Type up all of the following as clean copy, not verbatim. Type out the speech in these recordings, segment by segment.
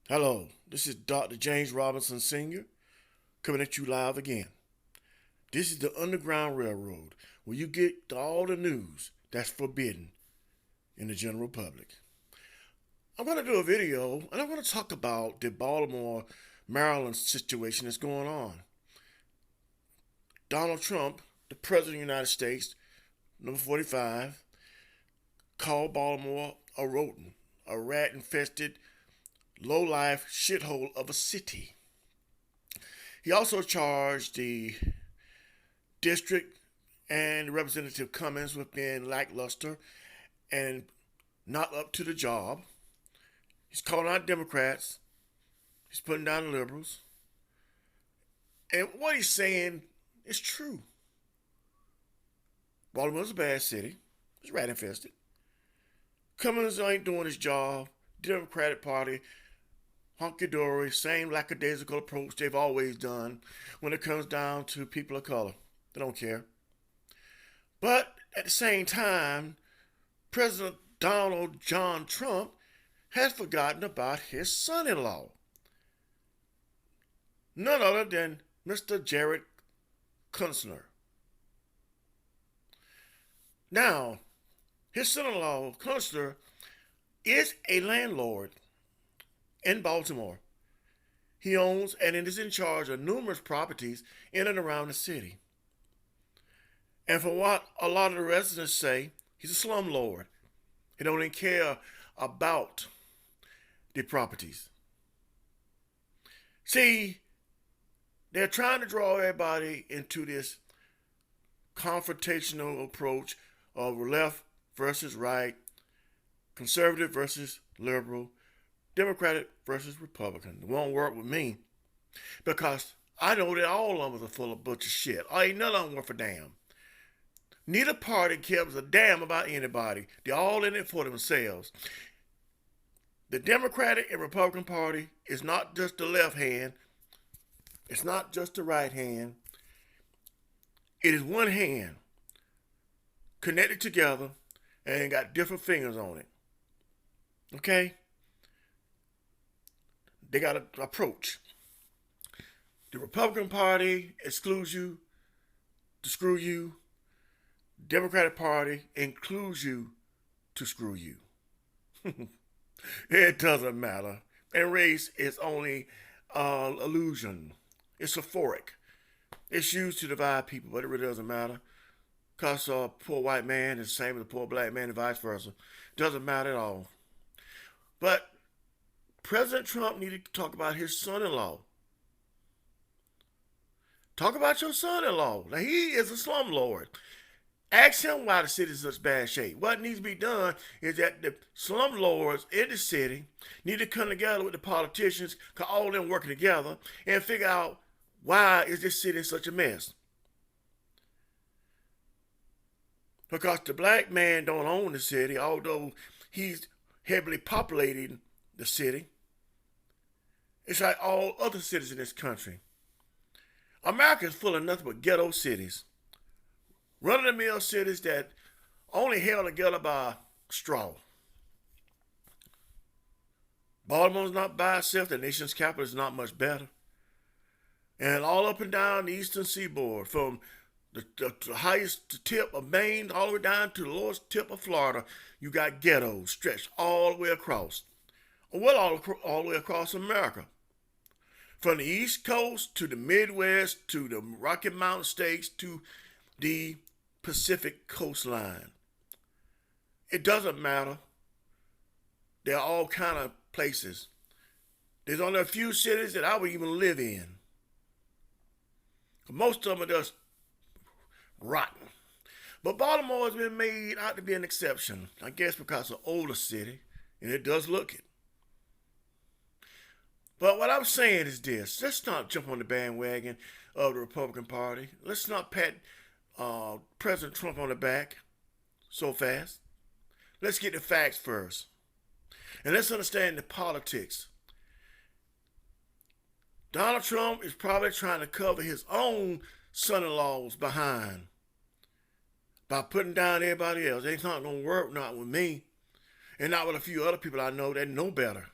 Hello, this is Dr. James Robinson Sr. coming at you live again. This is the Underground Railroad where you get all the news that's forbidden in the general public. I'm going to do a video and I'm going to talk about the Baltimore, Maryland situation that's going on. Donald Trump, the President of the United States, number 45, called Baltimore a rodent, a rat infested, low life shithole of a city. He also charged the district and Representative Cummings with being lackluster and not up to the job. He's calling out Democrats. He's putting down the liberals. And what he's saying is true. Baltimore's a bad city. It's rat infested. Cummings ain't doing his job. Democratic Party, honky dory, same lackadaisical approach they've always done when it comes down to people of color. They don't care. But at the same time, President Donald John Trump has forgotten about his son in law. None other than Mr. Jared Kushner. Now, his son in law, Kushner, is a landlord in Baltimore. He owns and is in charge of numerous properties in and around the city. And for what a lot of the residents say, he's a slumlord. He don't even care about the properties. See, they're trying to draw everybody into this confrontational approach of left versus right, conservative versus liberal, Democratic versus Republican. It won't work with me because I know that all of them are full of bunch of shit. Ain't none of them worth a damn. Neither party cares a damn about anybody. They're all in it for themselves. The Democratic and Republican Party is not just the left hand. It's not just the right hand. It is one hand connected together and got different fingers on it. Okay? They got an approach. The Republican Party excludes you to screw you. Democratic Party includes you to screw you. It doesn't matter. And race is only illusion. It's euphoric. It's used to divide people, but it really doesn't matter. Because a poor white man is the same as a poor black man and vice versa. It doesn't matter at all. But President Trump needed to talk about his son-in-law. Talk about your son-in-law. Now, he is a slumlord. Ask him why the city is in such bad shape. What needs to be done is that the slumlords in the city need to come together with the politicians, cause all of them working together, and figure out why is this city in such a mess. Because the black man don't own the city, although he's heavily populating the city. It's like all other cities in this country. America is full of nothing but ghetto cities. Run-of-the-mill cities that only held together by straw. Baltimore's not by itself. The nation's capital is not much better. And all up and down the eastern seaboard, from the highest tip of Maine all the way down to the lowest tip of Florida, you got ghettos stretched all the way across. Well, all the way across America. From the East Coast to the Midwest to the Rocky Mountain states to the Pacific coastline. It doesn't matter. There are all kind of places. There's only a few cities that I would even live in. Most of them are just rotten. But Baltimore has been made out to be an exception. I guess because it's an older city, and it does look it. But what I'm saying is this. Let's not jump on the bandwagon of the Republican Party. Let's not pat President Trump on the back so fast. Let's get the facts first. And let's understand the politics. Donald Trump is probably trying to cover his own son-in-law's behind by putting down everybody else. It's not going to work, not with me, and not with a few other people I know that know better.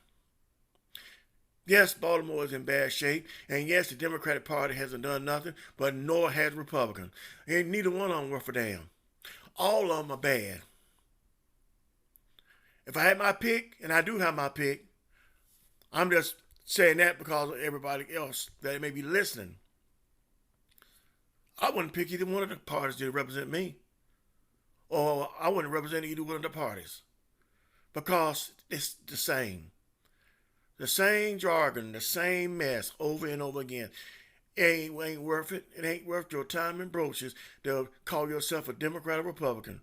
Yes, Baltimore is in bad shape, and yes, the Democratic Party hasn't done nothing, but nor has Republican. Ain't neither one of them worth a damn. All of them are bad. If I had my pick, and I do have my pick, I'm just saying that because of everybody else that may be listening. I wouldn't pick either one of the parties to represent me, or I wouldn't represent either one of the parties because it's the same. The same jargon, the same mess over and over again. It ain't worth it. It ain't worth your time and broaches to call yourself a Democrat or Republican.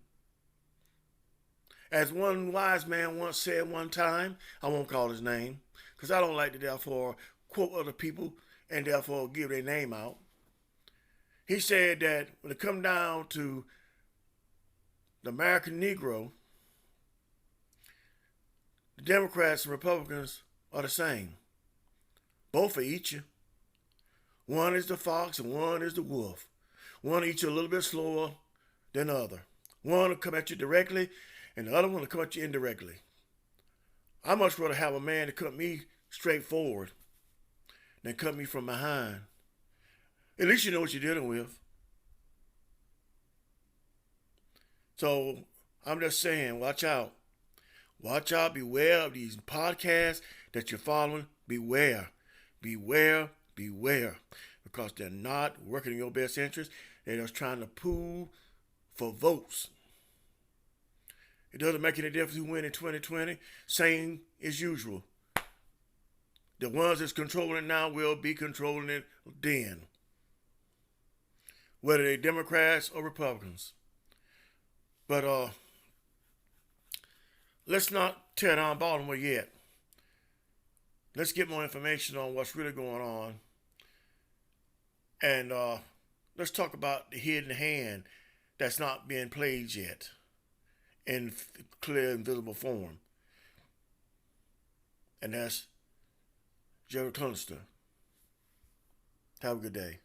As one wise man once said one time, I won't call his name, because I don't like to therefore quote other people and therefore give their name out. He said that when it come down to the American Negro, the Democrats and Republicans are the same. Both will eat you. One is the fox and one is the wolf. One will eat you a little bit slower than the other. One will come at you directly and the other one will come at you indirectly. I much rather have a man to cut me straight forward than cut me from behind. At least you know what you're dealing with. So I'm just saying, watch out. Watch out, beware of these podcasts that you're following. Beware, beware, beware. Because they're not working in your best interest. They're just trying to pool for votes. It doesn't make any difference who win in 2020. Same as usual. The ones that's controlling it now will be controlling it then. Whether they're Democrats or Republicans. But let's not tear down Baltimore yet. Let's get more information on what's really going on. And let's talk about the hidden hand that's not being played yet in clear and visible form. And that's Jerry Clonister. Have a good day.